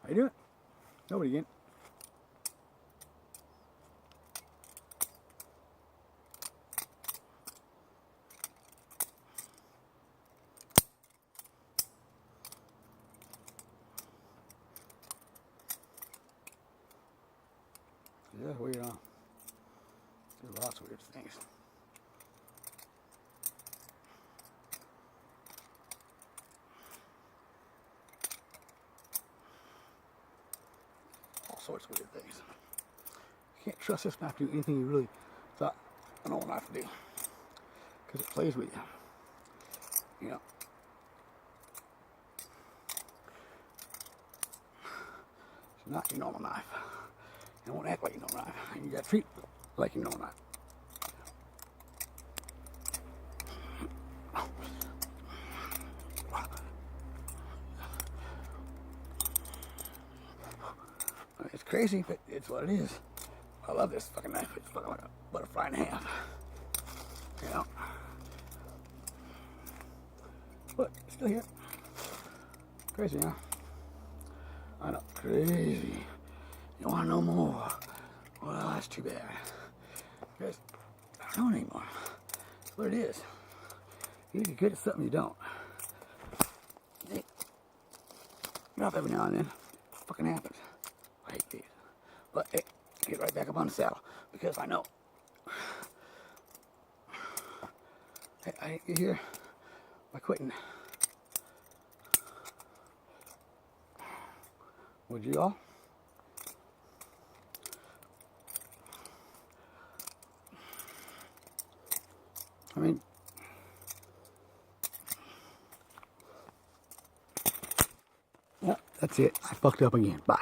How you doing? Nobody again. Yeah, weird, huh? There's lots of weird things. All sorts of weird things. You can't trust this knife to do anything you really thought an old knife would do. Because it plays with you. You know. It's not your normal knife. You don't act like your normal knife. You gotta treat it like your normal knife. It's crazy, but it's what it is. I love this fucking knife. It's fucking like a butterfly and a half. You know? But it's still here. Crazy, huh? I know, crazy. You wanna know more? Well, that's too bad. Because I don't know anymore. That's what it is. You get good at something you don't. You're off every now and then. It fucking happens. I hate these. But hey, get right back up on the saddle because I know. Hey, I hate you here by quitting. Would you all? I mean, yeah, that's it. I fucked up again. Bye.